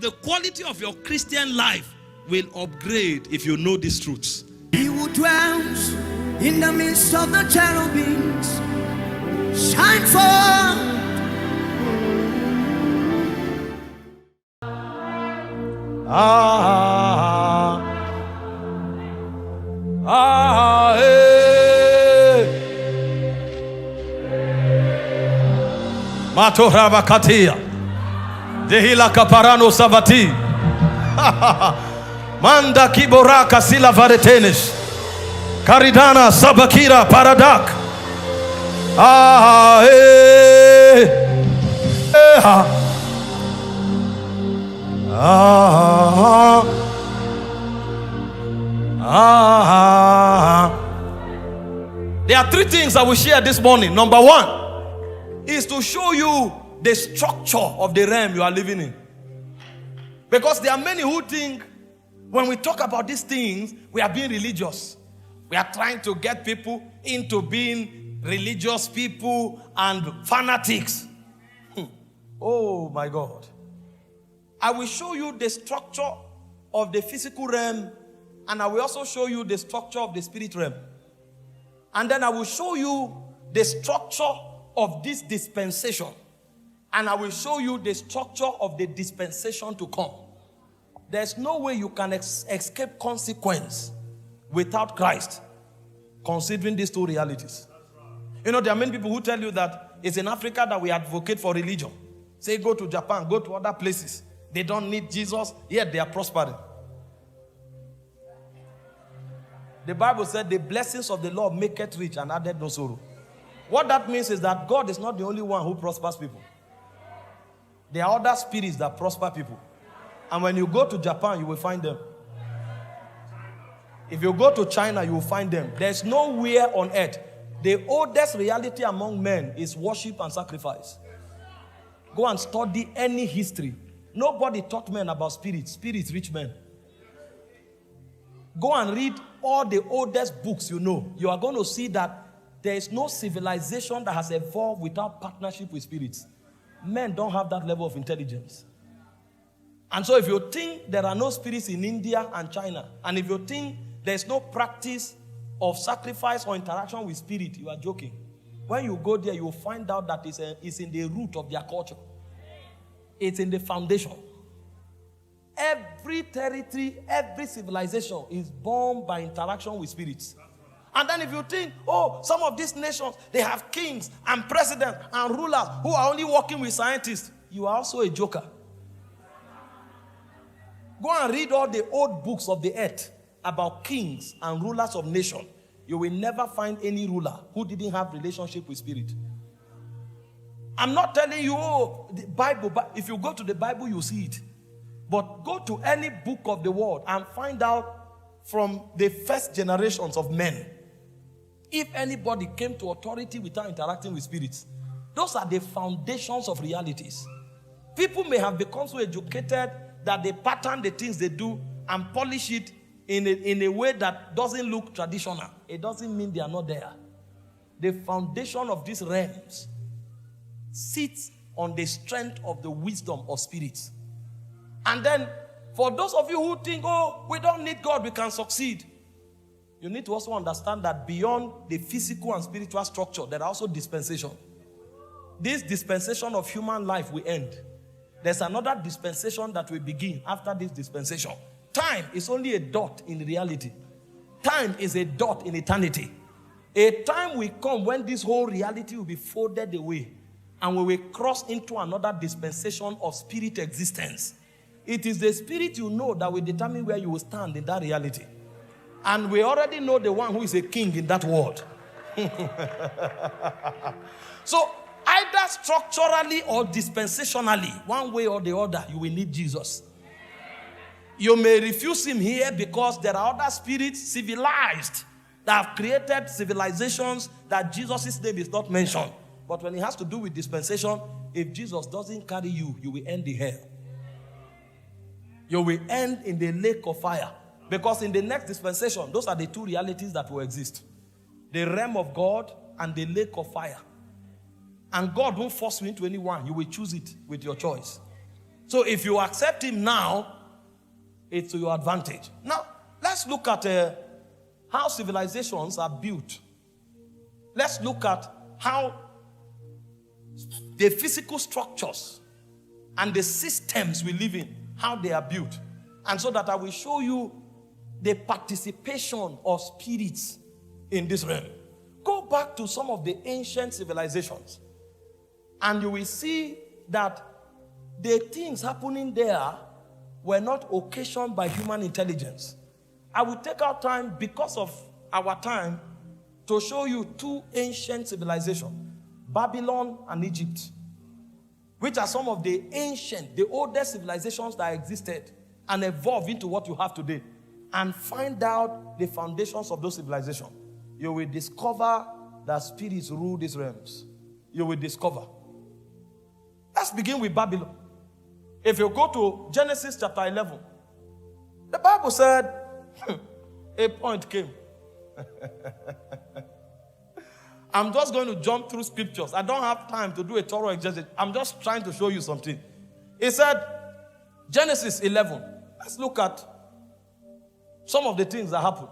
the quality of your Christian life will upgrade if you know these truths. He who dwells in the midst of the cherubims shine forth. Matorava katia dehila kaparano savati manda kiboraka sila varetenes karidana sabakira paradak There are three things I will share this morning. Number one is to show you the structure of the realm you are living in. Because there are many who think when we talk about these things, we are being religious. We are trying to get people into being religious people and fanatics. Oh my God. I will show you the structure of the physical realm, and I will also show you the structure of the spirit realm. And then I will show you the structure of this dispensation, and I will show you the structure of the dispensation to come. There's no way you can escape consequence without Christ, considering these two realities. You know, there are many people who tell you that it's in Africa that we advocate for religion. Say, go to Japan, go to other places. They don't need Jesus, yet they are prospering. The Bible said, the blessings of the Lord make it rich and added no sorrow. What that means is that God is not the only one who prospers people. There are other spirits that prosper people. And when you go to Japan, you will find them. If you go to China, you will find them. There's nowhere on earth. The oldest reality among men is worship and sacrifice. Go and study any history. Nobody taught men about spirits. Spirits reach men. Go and read all the oldest books you know. You are going to see that there is no civilization that has evolved without partnership with spirits. Men don't have that level of intelligence. And so if you think there are no spirits in India and China, and if you think there is no practice of sacrifice or interaction with spirit, you are joking. When you go there, you will find out that it's in the root of their culture. It's in the foundation. Every territory, every civilization is born by interaction with spirits. And then if you think, oh, some of these nations, they have kings and presidents and rulers who are only working with scientists, you are also a joker. Go and read all the old books of the earth about kings and rulers of nations. You will never find any ruler who didn't have relationship with spirit. I'm not telling you, oh, the Bible, but if you go to the Bible, you see it. But go to any book of the world and find out from the first generations of men, if anybody came to authority without interacting with spirits. Those are the foundations of realities. People may have become so educated that they pattern the things they do and polish it in a way that doesn't look traditional. It doesn't mean they are not there. The foundation of these realms sits on the strength of the wisdom of spirits. And then, for those of you who think, oh, we don't need God, we can succeed, you need to also understand that beyond the physical and spiritual structure, there are also dispensation. This dispensation of human life will end. There's another dispensation that will begin after this dispensation. Time is only a dot in reality. Time is a dot in eternity. A time will come when this whole reality will be folded away, and we will cross into another dispensation of spirit existence. It is the spirit you know that will determine where you will stand in that reality. And we already know the one who is a king in that world. So, either structurally or dispensationally, one way or the other, you will need Jesus. You may refuse him here because there are other spirits, civilized, that have created civilizations that Jesus' name is not mentioned. But when it has to do with dispensation, if Jesus doesn't carry you, you will end in hell. You will end in the lake of fire. Because in the next dispensation, those are the two realities that will exist. The realm of God and the lake of fire. And God won't force you into anyone. You will choose it with your choice. So if you accept him now, it's to your advantage. Now, let's look at how civilizations are built. Let's look at how the physical structures and the systems we live in, how they are built. And so that I will show you the participation of spirits in this realm. Go back to some of the ancient civilizations and you will see that the things happening there were not occasioned by human intelligence. I will take our time because of our time to show you two ancient civilizations, Babylon and Egypt, which are some of the ancient, the oldest civilizations that existed and evolved into what you have today. And find out the foundations of those civilizations. You will discover that spirits rule these realms. You will discover. Let's begin with Babylon. If you go to Genesis chapter 11, the Bible said, a point came. I'm just going to jump through scriptures. I don't have time to do a thorough exegesis. I'm just trying to show you something. It said, Genesis 11. Let's look at some of the things that happened.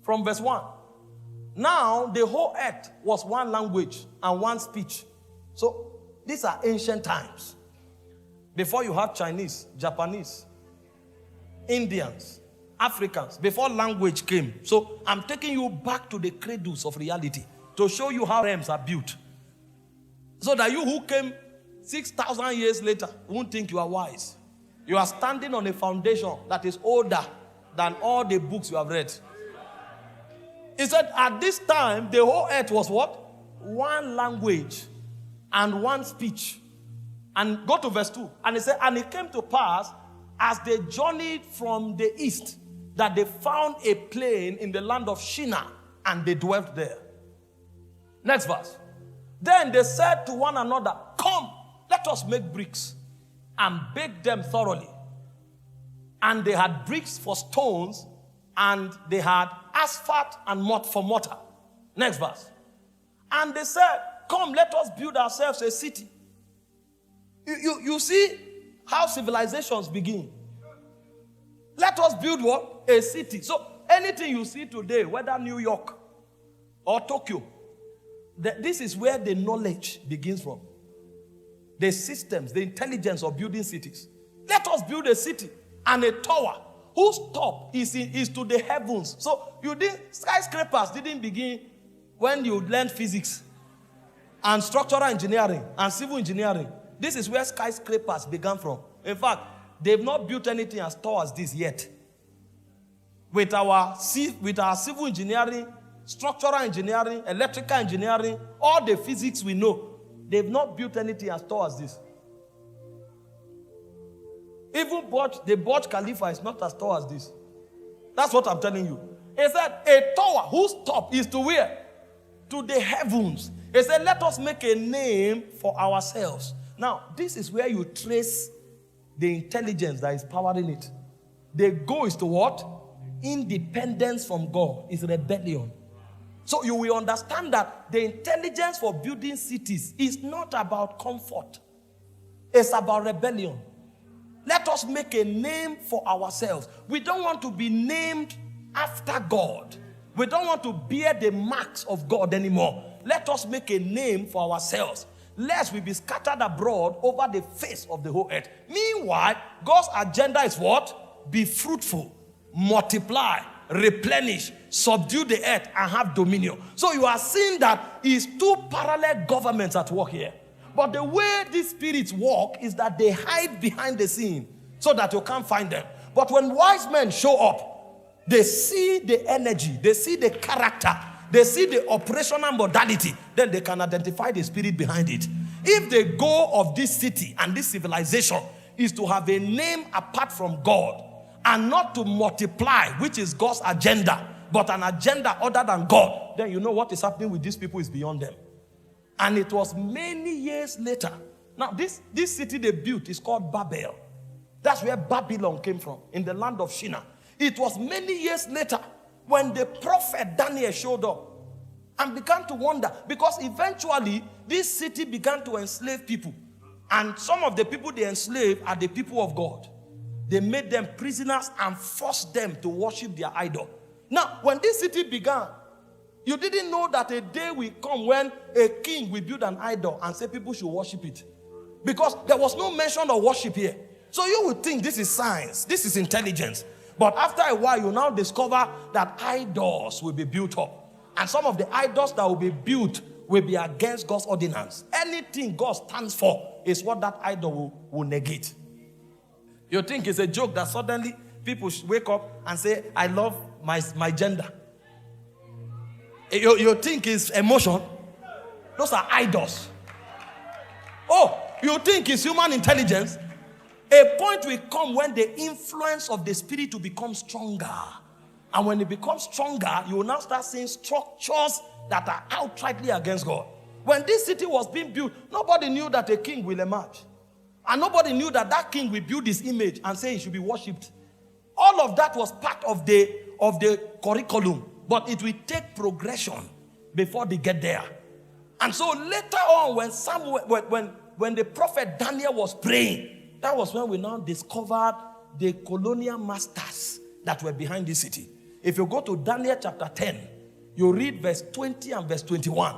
From verse 1. Now, the whole earth was one language and one speech. So, these are ancient times. Before you have Chinese, Japanese, Indians, Africans, before language came. So, I'm taking you back to the cradles of reality to show you how realms are built. So that you who came 6,000 years later won't think you are wise. You are standing on a foundation that is older than all the books you have read. He said, at this time, the whole earth was what? One language and one speech. And go to verse 2. And he said, and it came to pass, as they journeyed from the east, that they found a plain in the land of Shinar, and they dwelt there. Next verse. Then they said to one another, come, let us make bricks, and bake them thoroughly. And they had bricks for stones, and they had asphalt and mud for mortar. Next verse. And they said, come, let us build ourselves a city. You see how civilizations begin. Let us build what? A city. So anything you see today, whether New York or Tokyo, this is where the knowledge begins from. The systems, the intelligence of building cities. Let us build a city and a tower whose top is to the heavens. So skyscrapers didn't begin when you learned physics and structural engineering and civil engineering. This is where skyscrapers began from. In fact, they've not built anything as tall as this yet. With our civil engineering, structural engineering, electrical engineering, all the physics we know, they've not built anything as tall as this. Even the Burj Khalifa is not as tall as this. That's what I'm telling you. He said, a tower whose top is to where? To the heavens. He said, let us make a name for ourselves. Now, this is where you trace the intelligence that is powering it. The goal is to what? Independence from God is rebellion. So you will understand that the intelligence for building cities is not about comfort. It's about rebellion. Let us make a name for ourselves. We don't want to be named after God. We don't want to bear the marks of God anymore. Let us make a name for ourselves, lest we be scattered abroad over the face of the whole earth. Meanwhile, God's agenda is what? Be fruitful, multiply, replenish, subdue the earth, and have dominion. So you are seeing that is two parallel governments at work here. But the way these spirits work is that they hide behind the scene so that you can't find them. But when wise men show up, they see the energy, they see the character, they see the operational modality, then they can identify the spirit behind it. If the goal of this city and this civilization is to have a name apart from God and not to multiply, which is God's agenda, but an agenda other than God, then you know what is happening with these people is beyond them. And it was many years later. Now, this city they built is called Babel. That's where Babylon came from, in the land of Shinar. It was many years later when the prophet Daniel showed up and began to wonder, because eventually this city began to enslave people. And some of the people they enslaved are the people of God. They made them prisoners and forced them to worship their idol. Now, when this city began, you didn't know that a day will come when a king will build an idol and say people should worship it. Because there was no mention of worship here. So you would think this is science, this is intelligence. But after a while, you now discover that idols will be built up. And some of the idols that will be built will be against God's ordinance. Anything God stands for is what that idol will negate. You think it's a joke that suddenly people wake up and say, I love my gender. You think it's emotion? Those are idols. Oh, you think it's human intelligence? A point will come when the influence of the spirit will become stronger. And when it becomes stronger, you will now start seeing structures that are outrightly against God. When this city was being built, nobody knew that a king will emerge. And nobody knew that that king will build his image and say he should be worshipped. All of that was part of the curriculum. But it will take progression before they get there. And so later on, when the prophet Daniel was praying, that was when we now discovered the colonial masters that were behind this city. If you go to Daniel chapter 10, you read verse 20 and verse 21.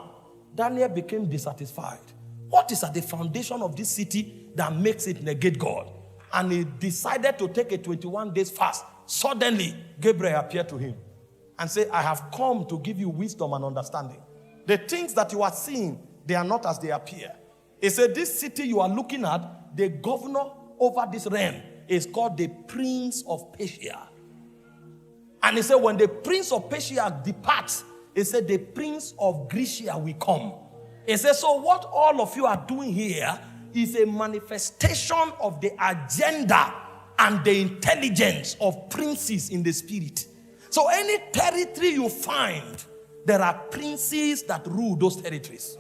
Daniel became dissatisfied. What is at the foundation of this city that makes it negate God? And he decided to take a 21 days fast. Suddenly, Gabriel appeared to him and said, I have come to give you wisdom and understanding. The things that you are seeing, they are not as they appear. He said, this city you are looking at, the governor over this realm is called the Prince of Persia. And he said, when the Prince of Persia departs, he said, the Prince of Grecia will come. He said, so what all of you are doing here is a manifestation of the agenda and the intelligence of princes in the spirit. So any territory you find, there are princes that rule those territories.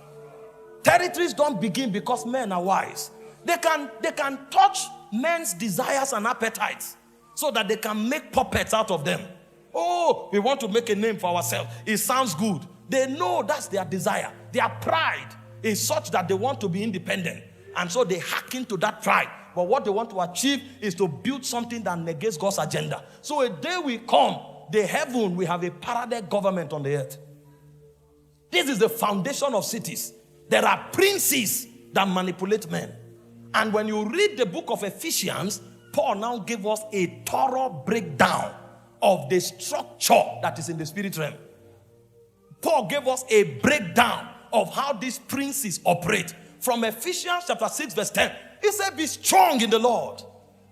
Territories don't begin because men are wise. They can touch men's desires and appetites so that they can make puppets out of them. Oh, we want to make a name for ourselves. It sounds good. They know that's their desire. Their pride is such that they want to be independent. And so they hack into that pride. But what they want to achieve is to build something that negates God's agenda. So a day will come, the heaven will have a parallel government on the earth. This is the foundation of cities. There are princes that manipulate men. And when you read the book of Ephesians, Paul now gave us a thorough breakdown of the structure that is in the spirit realm. Paul gave us a breakdown of how these princes operate. From Ephesians chapter 6 verse 10, he said, be strong in the Lord.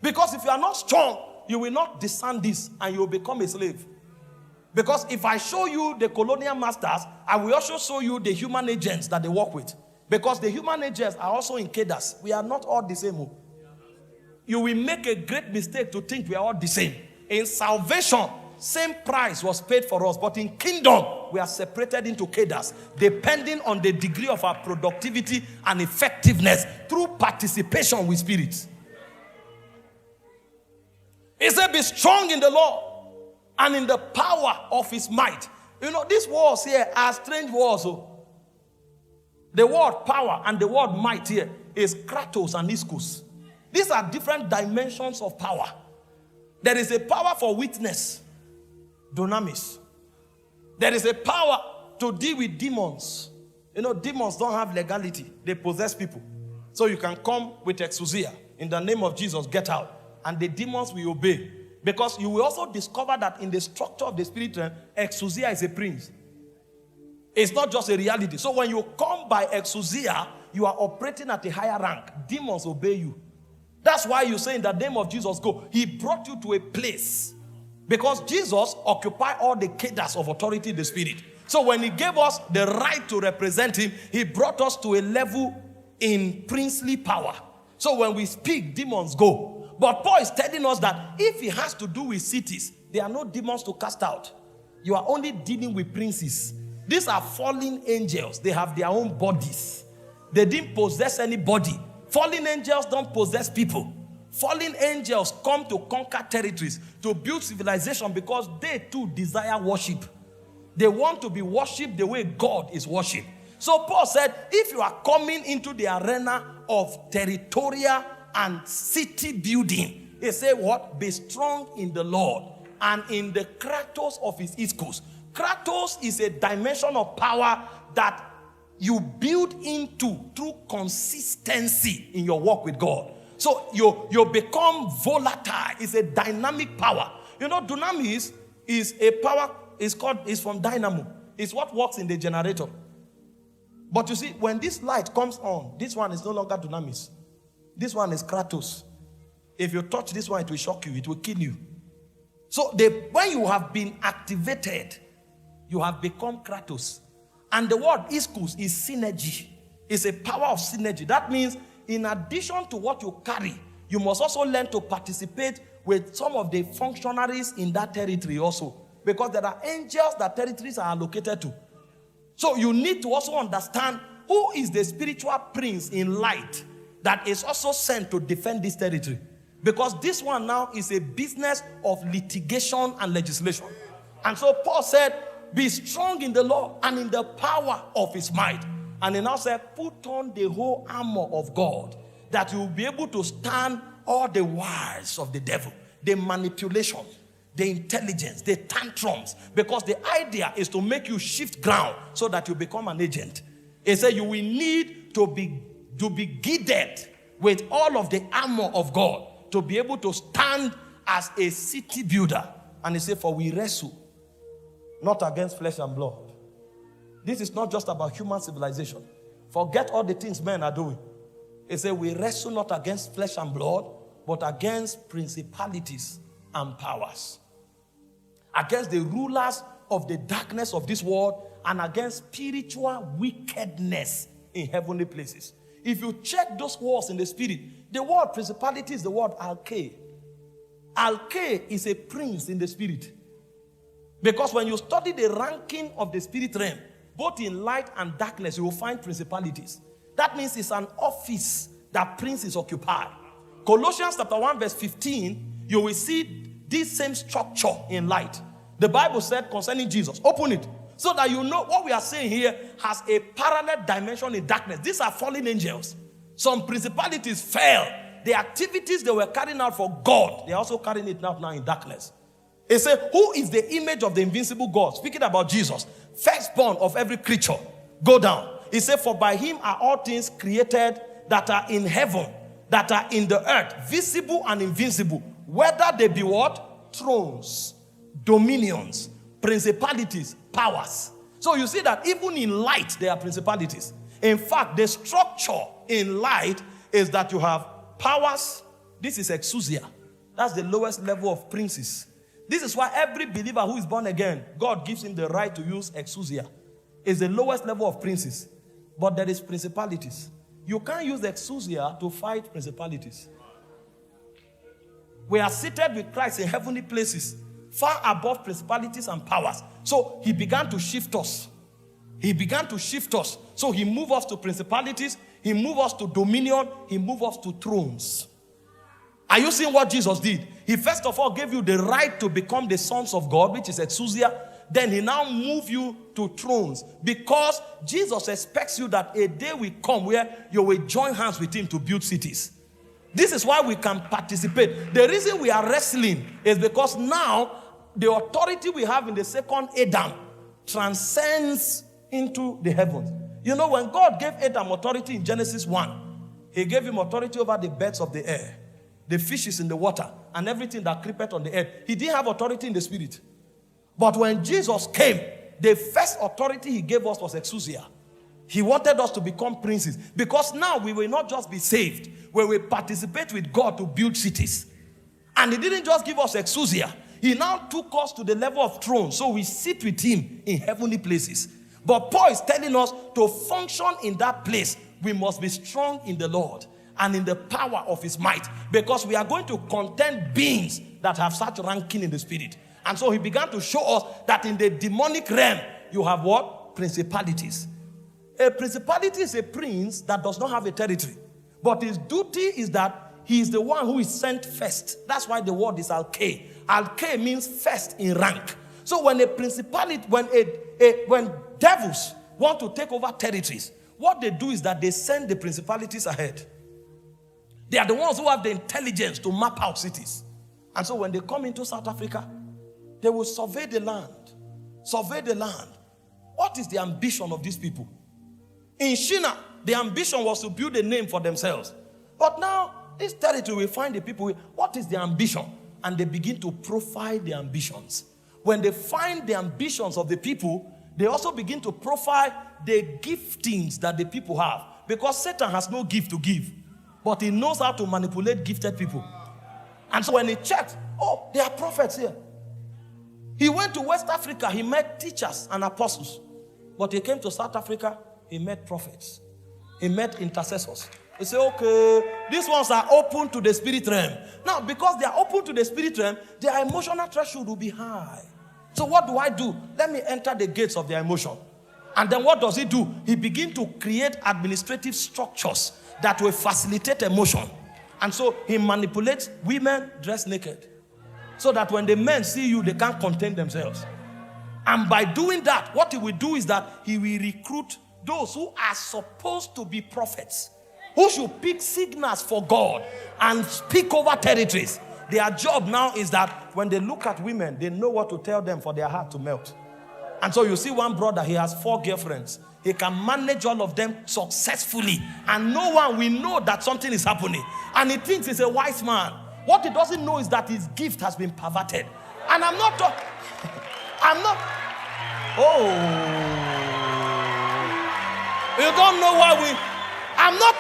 Because if you are not strong, you will not discern this and you will become a slave. Because if I show you the colonial masters, I will also show you the human agents that they work with. Because the human agents are also in cadres. We are not all the same. You will make a great mistake to think we are all the same. In salvation, same price was paid for us. But in kingdom, we are separated into cadres, depending on the degree of our productivity and effectiveness through participation with spirits. He said, be strong in the Lord and in the power of his might. You know, these words here are strange words. The word power and the word might here is kratos and ischus. These are different dimensions of power. There is a power for witness, dunamis. There is a power to deal with demons. You know, demons don't have legality. They possess people. So you can come with exousia. In the name of Jesus, get out. And the demons will obey. Because you will also discover that in the structure of the spirit realm, exousia is a prince. It's not just a reality. So when you come by exousia, you are operating at a higher rank. Demons obey you. That's why you say in the name of Jesus, go. He brought you to a place. Because Jesus occupied all the cadres of authority in the spirit. So when he gave us the right to represent him, he brought us to a level in princely power. So when we speak, demons go. But Paul is telling us that if it has to do with cities, there are no demons to cast out. You are only dealing with princes. These are fallen angels. They have their own bodies. They didn't possess anybody. Fallen angels don't possess people. Fallen angels come to conquer territories, to build civilization because they too desire worship. They want to be worshipped the way God is worshipped. So Paul said, if you are coming into the arena of territorial and city building. He said what? Be strong in the Lord and in the kratos of his iskus. Kratos is a dimension of power that you build into through consistency in your walk with God. So you become volatile. It's a dynamic power. You know, dunamis is a power, is from dynamo. It's what works in the generator. But you see, when this light comes on, this one is no longer dunamis. This one is kratos. If you touch this one, it will shock you. It will kill you. So when you have been activated, you have become kratos. And the word iskus is synergy. It's a power of synergy. That means in addition to what you carry, you must also learn to participate with some of the functionaries in that territory also. Because there are angels that territories are allocated to. So you need to also understand who is the spiritual prince in light that is also sent to defend this territory. Because this one now is a business of litigation and legislation. And so Paul said, be strong in the Lord and in the power of his might. And he now said, put on the whole armor of God, that you will be able to stand all the wiles of the devil, the manipulation, the intelligence, the tantrums. Because the idea is to make you shift ground so that you become an agent. He said you will need to be girded with all of the armor of God to be able to stand as a city builder. And he said, for we wrestle not against flesh and blood. This is not just about human civilization. Forget all the things men are doing. He said, we wrestle not against flesh and blood, but against principalities and powers, against the rulers of the darkness of this world, and against spiritual wickedness in heavenly places. If you check those words in the spirit, the word principality is the word alke. Alke is a prince in the spirit. Because when you study the ranking of the spirit realm, both in light and darkness, you will find principalities. That means it's an office that princes occupy. Colossians chapter 1 verse 15, you will see this same structure in light. The Bible said concerning Jesus, open it, so that you know what we are saying here has a parallel dimension in darkness. These are fallen angels. Some principalities fell. The activities they were carrying out for God, they are also carrying it out now in darkness. It says, who is the image of the invincible God? Speaking about Jesus, firstborn of every creature. Go down. It says, for by him are all things created that are in heaven, that are in the earth, visible and invincible. Whether they be what? Thrones, dominions, principalities, powers. So you see that even in light, there are principalities. In fact, the structure in light is that you have powers. This is exousia. That's the lowest level of princes. This is why every believer who is born again, God gives him the right to use exousia. It's the lowest level of princes. But there is principalities. You can't use exousia to fight principalities. We are seated with Christ in heavenly places, far above principalities and powers. So he began to shift us. He began to shift us. So he moved us to principalities. He moved us to dominion. He moved us to thrones. Are you seeing what Jesus did? He first of all gave you the right to become the sons of God, which is exousia. Then he now moved you to thrones, because Jesus expects you that a day will come where you will join hands with him to build cities. This is why we can participate. The reason we are wrestling is because now the authority we have in the second Adam transcends into the heavens. You know, when God gave Adam authority in Genesis 1, he gave him authority over the birds of the air, the fishes in the water, and everything that creepeth on the earth. He didn't have authority in the spirit. But when Jesus came, the first authority he gave us was exousia. He wanted us to become princes, because now we will not just be saved, we will participate with God to build cities. And he didn't just give us exousia. He now took us to the level of throne, so we sit with him in heavenly places. But Paul is telling us to function in that place, we must be strong in the Lord and in the power of his might, because we are going to contend beings that have such ranking in the spirit. And so he began to show us that in the demonic realm, you have what? Principalities. A principality is a prince that does not have a territory. But his duty is that he is the one who is sent first. That's why the word is alke. Alke means first in rank. So when a principality, when devils want to take over territories, what they do is that they send the principalities ahead. They are the ones who have the intelligence to map out cities. And so when they come into South Africa, they will survey the land. Survey the land. What is the ambition of these people? In China, the ambition was to build a name for themselves. But now, this territory will find the people, what is the ambition? And they begin to profile the ambitions. When they find the ambitions of the people, they also begin to profile the giftings that the people have. Because Satan has no gift to give, but he knows how to manipulate gifted people. And so when he checked, oh, there are prophets here. He went to West Africa, he met teachers and apostles. But he came to South Africa, he met prophets. He met intercessors. He said, okay, these ones are open to the spirit realm. Now, because they are open to the spirit realm, their emotional threshold will be high. So what do? Let me enter the gates of their emotion. And then what does he do? He begins to create administrative structures that will facilitate emotion. And so he manipulates women dressed naked. So that when the men see you, they can't contain themselves. And by doing that, what he will do is that he will recruit those who are supposed to be prophets, who should pick signals for God and speak over territories. Their job now is that when they look at women, they know what to tell them for their heart to melt. And so you see one brother, he has 4 girlfriends. He can manage all of them successfully. And no one will know that something is happening. And he thinks he's a wise man. What he doesn't know is that his gift has been perverted. And I'm not. Oh. You don't know why we. I'm not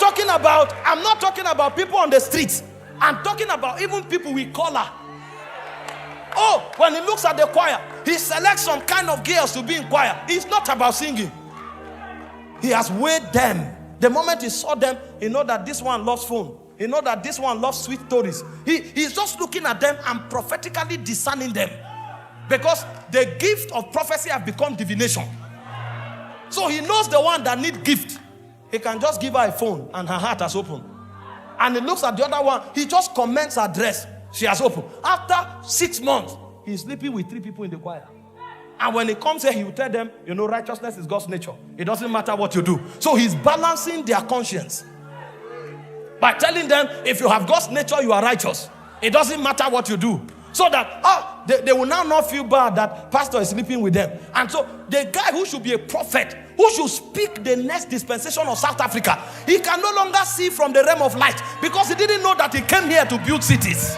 talking about people on the streets. I'm talking about even people with collar. Oh, when he looks at the choir, he selects some kind of girls to be in choir. It's not about singing. He has weighed them. The moment he saw them, he knows that this one loves phone. He knows that this one loves sweet stories. He's just looking at them and prophetically discerning them. Because the gift of prophecy has become divination. So he knows the one that needs gift. He can just give her a phone and her heart has opened. And he looks at the other one. He just comments her dress. She has opened. After 6 months, he's sleeping with 3 people in the choir. And when he comes here, he will tell them, you know, righteousness is God's nature. It doesn't matter what you do. So he's balancing their conscience by telling them, if you have God's nature, you are righteous. It doesn't matter what you do. So that they will now not feel bad that pastor is sleeping with them. And so the guy who should be a prophet, who should speak the next dispensation of South Africa, he can no longer see from the realm of light because he didn't know that he came here to build cities.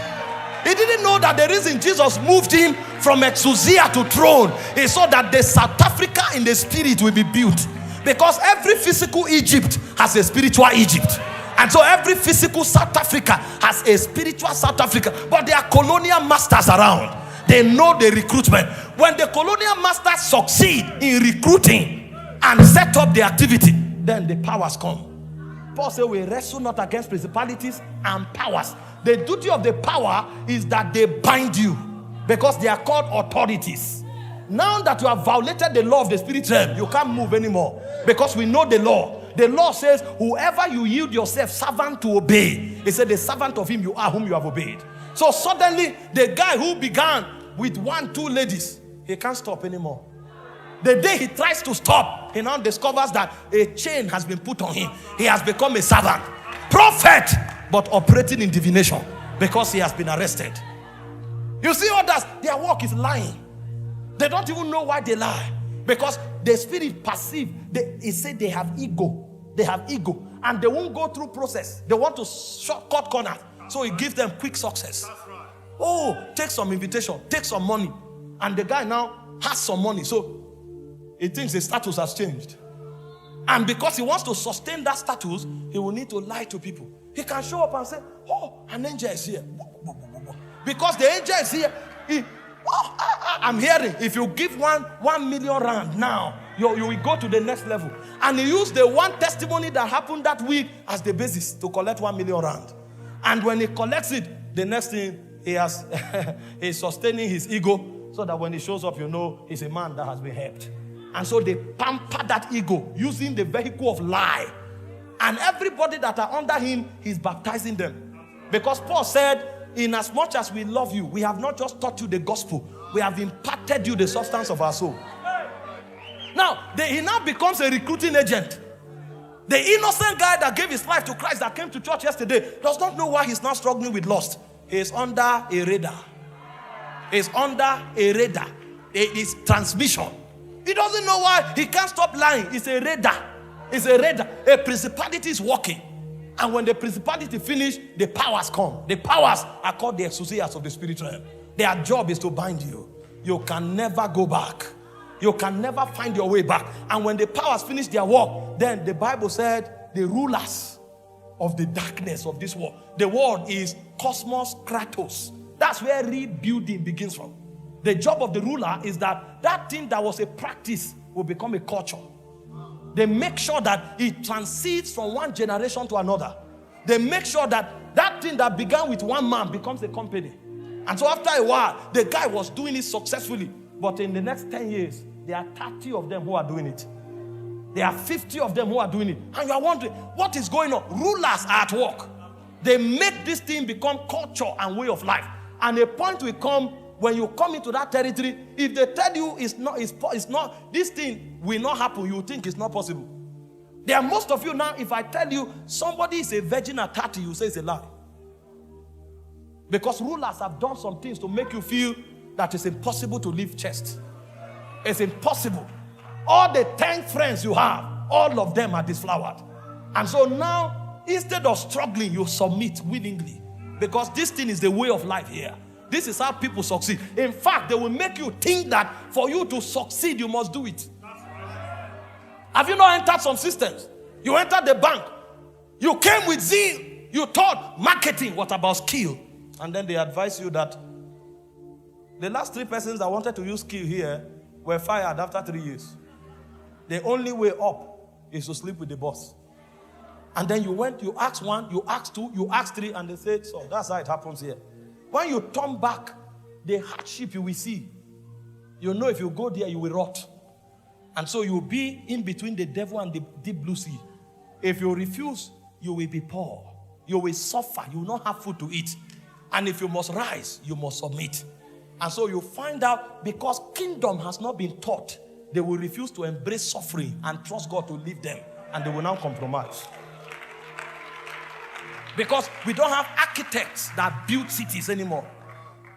He didn't know that the reason Jesus moved him from exousia to throne is so that the South Africa in the spirit will be built. Because every physical Egypt has a spiritual Egypt. And so every physical South Africa has a spiritual South Africa. But there are colonial masters around. They know the recruitment. When the colonial masters succeed in recruiting and set up the activity, then the powers come. Paul said we wrestle not against principalities and powers. The duty of the power is that they bind you because they are called authorities. Now that you have violated the law of the spirit realm, you can't move anymore because we know the law. The law says, whoever you yield yourself servant to obey, it said the servant of him you are whom you have obeyed. So suddenly, the guy who began with 1, 2 ladies, he can't stop anymore. The day he tries to stop, he now discovers that a chain has been put on him. He has become a servant. Prophet, but operating in divination because he has been arrested. You see others, their work is lying. They don't even know why they lie. Because the spirit perceive, he said they have ego. They have ego. And they won't go through process. They want to cut corners. So he gives them quick success. Oh, take some invitation. Take some money. And the guy now has some money. So he thinks his status has changed. And because he wants to sustain that status, he will need to lie to people. He can show up and say, oh, an angel is here. Because the angel is here. I'm hearing if you give 1 million rand now, you will go to the next level. And he used the one testimony that happened that week as the basis to collect 1 million rand. And when he collects it, the next thing he has he's sustaining his ego so that when he shows up, you know he's a man that has been helped. And so they pamper that ego using the vehicle of lie. And everybody that are under him, he's baptizing them. Because Paul said, in as much as we love you, we have not just taught you the gospel, we have imparted you the substance of our soul. Now, he now becomes a recruiting agent. The innocent guy that gave his life to Christ that came to church yesterday does not know why he's now struggling with lust. He's under a radar. He's under a radar. It's transmission. He doesn't know why he can't stop lying. It's a radar. It's a radar. A principality is working. And when the principality finish, the powers come. The powers are called the exousias of the spirit realm. Their job is to bind you. You can never go back. You can never find your way back. And when the powers finish their work, then the Bible said the rulers of the darkness of this world. The world is cosmos kratos. That's where rebuilding begins from. The job of the ruler is that that thing that was a practice will become a culture. They make sure that it transcends from one generation to another. They make sure that that thing that began with one man becomes a company. And so after a while, the guy was doing it successfully. But in the next 10 years, there are 30 of them who are doing it. There are 50 of them who are doing it. And you are wondering, what is going on? Rulers are at work. They make this thing become culture and way of life. And a point will come when you come into that territory, if they tell you it's not, this thing will not happen, you think it's not possible. There are most of you now, if I tell you somebody is a virgin at 30, you say it's a lie. Because rulers have done some things to make you feel that it's impossible to live chaste. It's impossible. All the 10 friends you have, all of them are disflowered. And so now, instead of struggling, you submit willingly. Because this thing is the way of life here. This is how people succeed. In fact, they will make you think that for you to succeed, you must do it. Have you not entered some systems? You entered the bank. You came with zeal. You thought marketing, what about skill? And then they advise you that the last 3 persons that wanted to use skill here were fired after 3 years. The only way up is to sleep with the boss. And then you went, you asked 1, you asked 2, you asked 3, and they said, so that's how it happens here. When you turn back, the hardship you will see, you know if you go there, you will rot. And so you will be in between the devil and the deep blue sea. If you refuse, you will be poor. You will suffer. You will not have food to eat. And if you must rise, you must submit. And so you find out, because kingdom has not been taught, they will refuse to embrace suffering and trust God to lead them. And they will now compromise. Because we don't have architects that build cities anymore.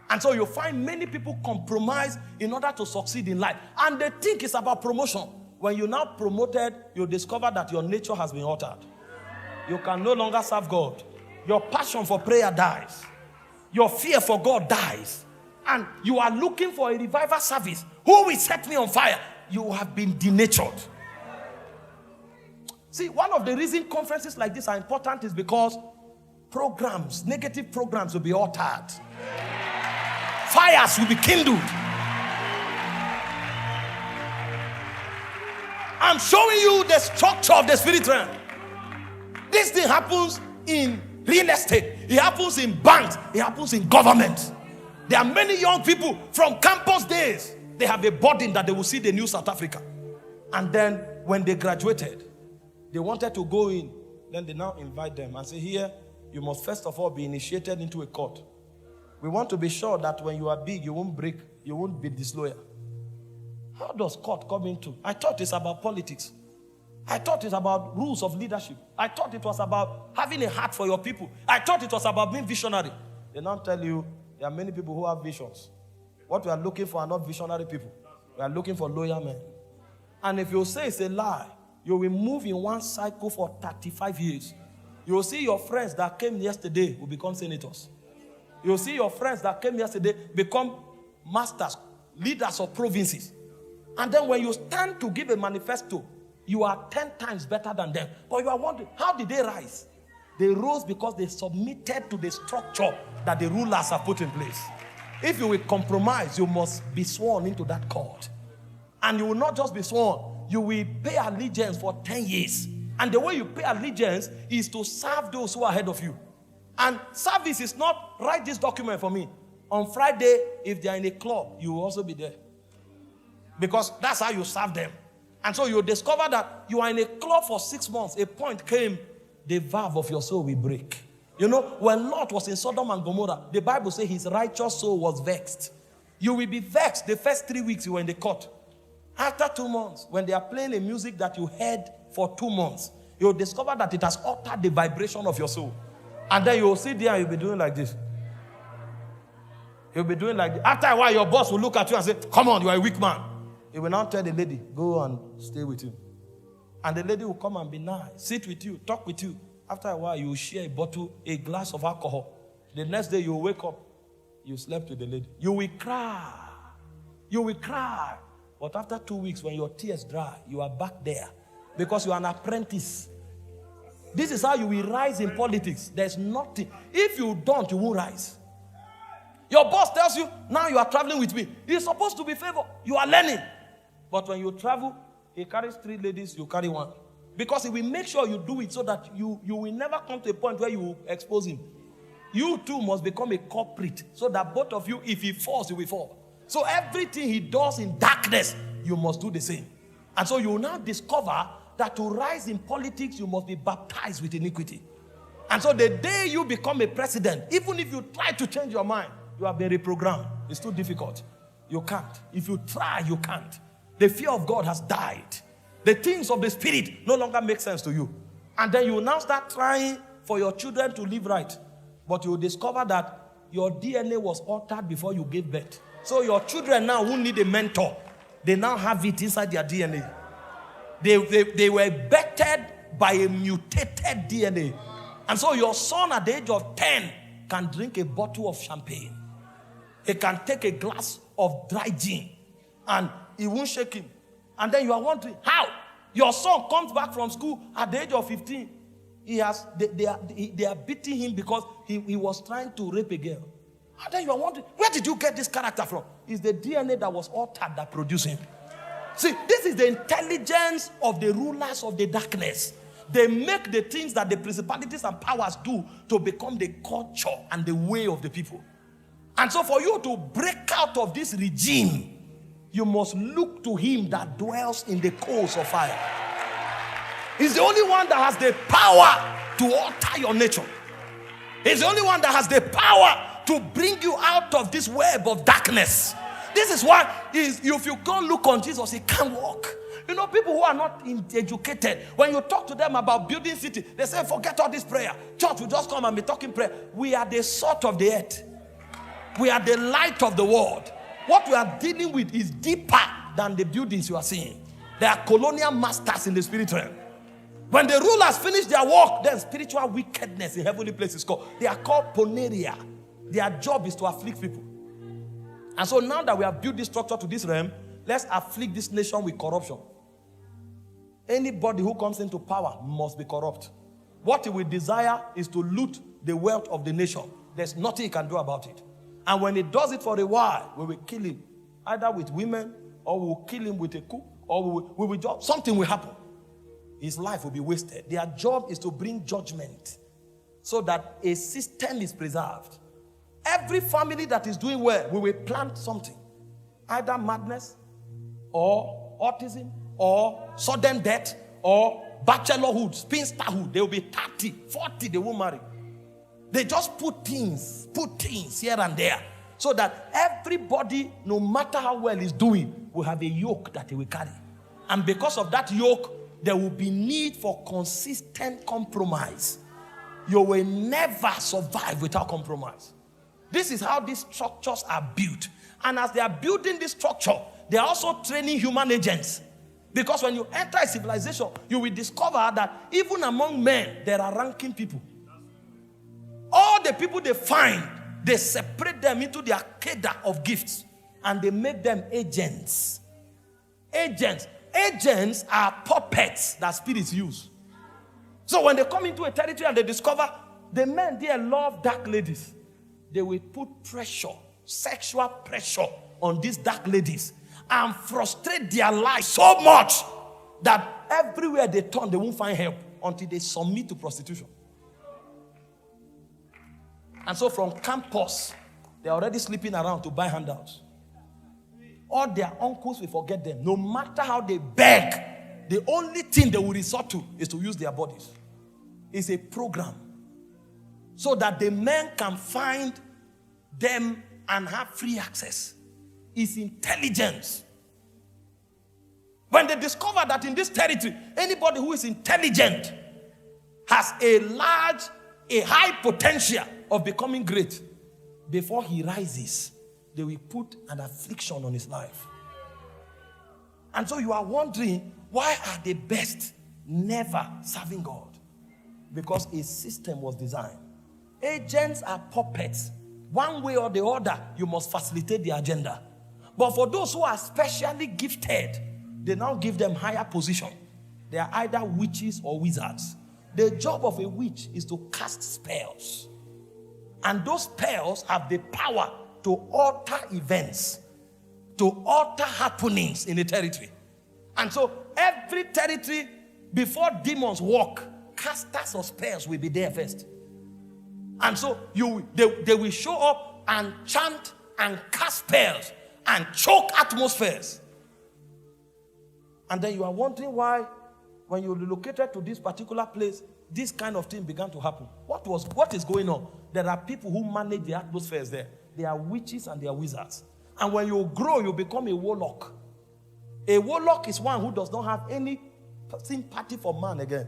And so you find many people compromise in order to succeed in life. And they think it's about promotion. When you're now promoted, you discover that your nature has been altered. You can no longer serve God. Your passion for prayer dies. Your fear for God dies. And you are looking for a revival service. Who will set me on fire? You have been denatured. See, one of the reasons conferences like this are important is because programs, negative programs will be altered. Fires will be kindled. I'm showing you the structure of the spirit realm. This thing happens in real estate. It happens in banks. It happens in government. There are many young people from campus days. They have a burden that they will see the new South Africa. And then when they graduated, they wanted to go in. Then they now invite them and say, here, you must first of all be initiated into a court. We want to be sure that when you are big, you won't break, you won't be disloyal. How does court come into? I thought it's about politics. I thought it's about rules of leadership. I thought it was about having a heart for your people. I thought it was about being visionary. They now tell you there are many people who have visions. What we are looking for are not visionary people. We are looking for loyal men. And if you say it's a lie, you will move in one cycle for 35 years. You will see your friends that came yesterday will become senators. You will see your friends that came yesterday become masters, leaders of provinces. And then when you stand to give a manifesto, you are 10 times better than them. But you are wondering, how did they rise? They rose because they submitted to the structure that the rulers have put in place. If you will compromise, you must be sworn into that court. And you will not just be sworn, you will pay allegiance for 10 years. And the way you pay allegiance is to serve those who are ahead of you. And service is not, write this document for me. On Friday, if they are in a club, you will also be there. Because that's how you serve them. And so you discover that you are in a club for 6 months. A point came, the valve of your soul will break. You know, when Lot was in Sodom and Gomorrah, the Bible says his righteous soul was vexed. You will be vexed the first 3 weeks you were in the court. After 2 months, when they are playing a music that you heard for 2 months, you'll discover that it has altered the vibration of your soul. And then you'll sit there and you'll be doing like this. You'll be doing like this. After a while, your boss will look at you and say, come on, you are a weak man. He will now tell the lady, go and stay with him. And the lady will come and be nice, sit with you, talk with you. After a while, you will share a glass of alcohol. The next day, you will wake up. You slept with the lady. You will cry. You will cry. But after 2 weeks, when your tears dry, you are back there. Because you are an apprentice. This is how you will rise in politics. There's nothing. If you don't, you won't rise. Your boss tells you, now you are traveling with me. It's supposed to be favor. You are learning. But when you travel, he carries 3 ladies, you carry 1. Because he will make sure you do it so that you will never come to a point where you will expose him. You too must become a culprit so that both of you, if he falls, you will fall. So everything he does in darkness, you must do the same. And so you will now discover that to rise in politics, you must be baptized with iniquity. And so the day you become a president, even if you try to change your mind, you have been reprogrammed. It's too difficult. You can't. If you try, you can't. The fear of God has died. The things of the spirit no longer make sense to you. And then you will now start trying for your children to live right. But you will discover that your DNA was altered before you gave birth. So your children now who need a mentor, they now have it inside their DNA. They were bettered by a mutated DNA. And so your son at the age of 10 can drink a bottle of champagne. He can take a glass of dry gin and it won't shake him. And then you are wondering, how? Your son comes back from school at the age of 15. They are beating him because he was trying to rape a girl. And then you are wondering, where did you get this character from? It's the DNA that was altered that produced him. See, this is the intelligence of the rulers of the darkness. They make the things that the principalities and powers do to become the culture and the way of the people. And so for you to break out of this regime, you must look to him that dwells in the coals of fire. He's the only one that has the power to alter your nature. He's the only one that has the power to bring you out of this web of darkness. This is why if you go look on Jesus, he can't walk. You know, people who are not educated, when you talk to them about building city, they say, forget all this prayer. Church will just come and be talking prayer. We are the salt of the earth. We are the light of the world. What we are dealing with is deeper than the buildings you are seeing. They are colonial masters in the spirit realm. When the rulers finish their work, then spiritual wickedness in heavenly places called. They are called poneria. Their job is to afflict people. And so now that we have built this structure to this realm, let's afflict this nation with corruption. Anybody who comes into power must be corrupt. What he will desire is to loot the wealth of the nation. There's nothing he can do about it. And when he does it for a while, we will kill him. Either with women, or we will kill him with a coup, or we will just, something will happen. His life will be wasted. Their job is to bring judgment so that a system is preserved. Every family that is doing well, we will plant something. Either madness, or autism, or sudden death, or bachelorhood, spinsterhood. They will be 30, 40, they won't marry. They just put things here and there. So that everybody, no matter how well he's doing, will have a yoke that he will carry. And because of that yoke, there will be need for consistent compromise. You will never survive without compromise. This is how these structures are built. And as they are building this structure, they are also training human agents. Because when you enter a civilization, you will discover that even among men, there are ranking people. All the people they find, they separate them into their cadre of gifts. And they make them agents. Agents are puppets that spirits use. So when they come into a territory and they discover the men there love dark ladies, they will put pressure, sexual pressure on these dark ladies and frustrate their lives so much that everywhere they turn, they won't find help until they submit to prostitution. And so from campus, they're already sleeping around to buy handouts. All their uncles will forget them. No matter how they beg, the only thing they will resort to is to use their bodies. It's a program. So that the men can find them and have free access. It's intelligence. When they discover that in this territory, anybody who is intelligent has a high potential of becoming great, before he rises, they will put an affliction on his life. And so you are wondering, why are the best never serving God? Because a system was designed. Agents are puppets. One way or the other, you must facilitate the agenda. But for those who are specially gifted, they now give them higher position. They are either witches or wizards. The job of a witch is to cast spells. And those spells have the power to alter events, to alter happenings in the territory. And so every territory, before demons walk, casters of spells will be there first. And so they will show up and chant and cast spells and choke atmospheres. And then you are wondering why, when you relocated to this particular place, this kind of thing began to happen. What is going on? There are people who manage the atmospheres there. They are witches and they are wizards. And when you grow, you become a warlock. A warlock is one who does not have any sympathy for man again.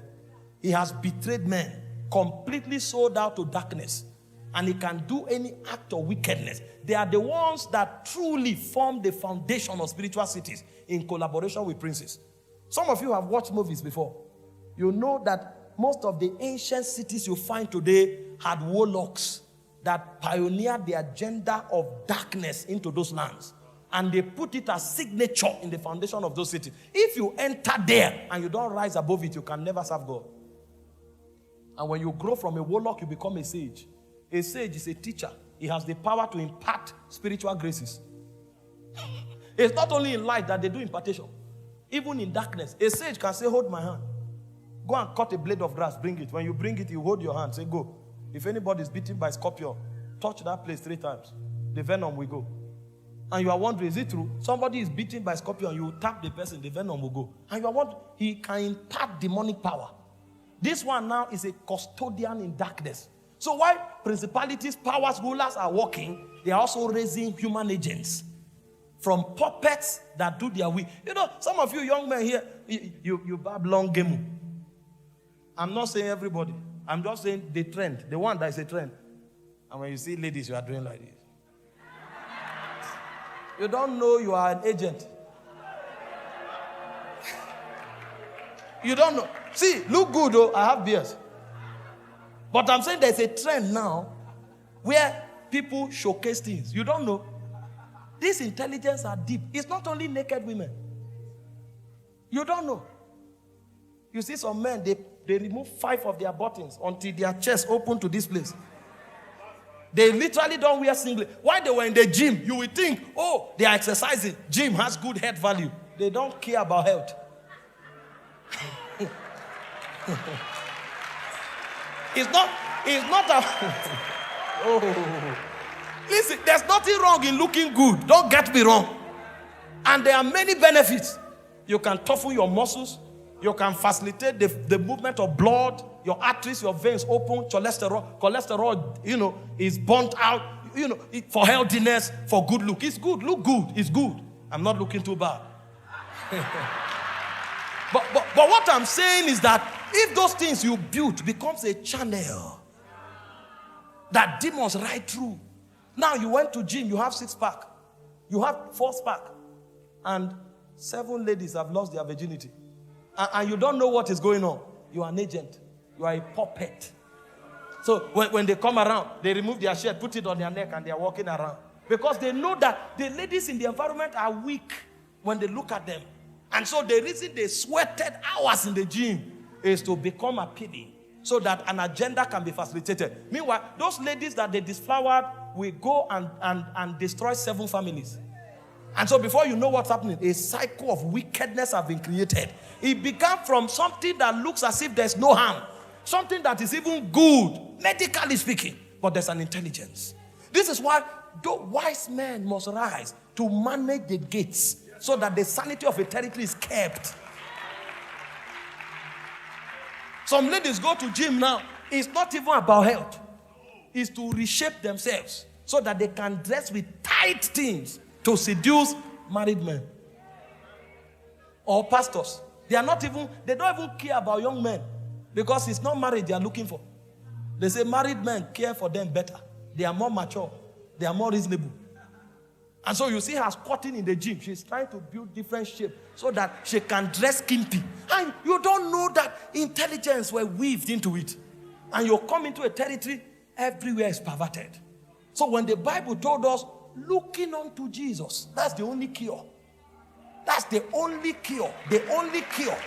He has betrayed men, completely sold out to darkness, and he can do any act of wickedness. They are the ones that truly form the foundation of spiritual cities in collaboration with princes. Some of you have watched movies before. You know that most of the ancient cities you find today had warlocks that pioneered the agenda of darkness into those lands. And they put it as signature in the foundation of those cities. If you enter there and you don't rise above it, you can never serve God. And when you grow from a warlock, you become a sage. A sage is a teacher. He has the power to impart spiritual graces. It's not only in light that they do impartation. Even in darkness, a sage can say, hold my hand. Go and cut a blade of grass, bring it. When you bring it, you hold your hand, say, go. If anybody is bitten by scorpion, touch that place 3 times. The venom will go. And you are wondering, is it true? Somebody is bitten by scorpion, you tap the person, the venom will go. And you are wondering, he can impart demonic power. This one now is a custodian in darkness. So while principalities, powers, rulers are working, they are also raising human agents from puppets that do their will. You know, some of you young men here, you bab long game. I'm not saying everybody. I'm just saying the trend, the one that is a trend. And when you see ladies, you are doing like this. You don't know you are an agent. You don't know. See, look good though, I have beards. But I'm saying there's a trend now where people showcase things. You don't know. This intelligence are deep. It's not only naked women. You don't know. You see some men, they remove 5 of their buttons until their chest open to this place. They literally don't wear singlet. While they were in the gym, you will think, oh, they are exercising. Gym has good health value. They don't care about health. It's not oh. Listen, there's nothing wrong in looking good. Don't get me wrong. And there are many benefits. You can toughen your muscles. You can facilitate the movement of blood. Your arteries, your veins open. Cholesterol, is burnt out. For healthiness, for good look. It's good. Look good. It's good. I'm not looking too bad. But what I'm saying is that if those things you built becomes a channel that demons ride through. Now you went to gym, you have 6-pack. You have 4-pack. And 7 ladies have lost their virginity. And you don't know what is going on. You are an agent. You are a puppet. So when they come around, they remove their shirt, put it on their neck, and they are walking around. Because they know that the ladies in the environment are weak when they look at them. And so the reason they sweated hours in the gym is to become appealing so that an agenda can be facilitated. Meanwhile, those ladies that they disflowered will go and destroy 7 families. And so before you know what's happening, a cycle of wickedness has been created. It began from something that looks as if there's no harm. Something that is even good, medically speaking. But there's an intelligence. This is why wise men must rise to manage the gates so that the sanity of a territory is kept. Some ladies go to gym now. It's not even about health. It's to reshape themselves so that they can dress with tight things to seduce married men or pastors. They don't even care about young men. Because it's not marriage they are looking for. They say married men care for them better. They are more mature. They are more reasonable. And so you see her squatting in the gym. She's trying to build different shape so that she can dress skimpy. And you don't know that intelligence were weaved into it. And you come into a territory, everywhere is perverted. So when the Bible told us, looking unto Jesus, that's the only cure. That's the only cure. The only cure.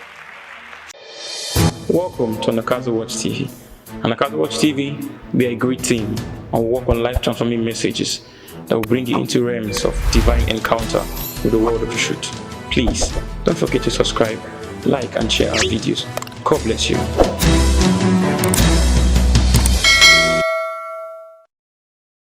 Welcome to Anakazo Watch TV. Anakazo Watch TV, we are a great team and work on life transforming messages that will bring you into realms of divine encounter with the world of truth. Please don't forget to subscribe, like, and share our videos. God bless you.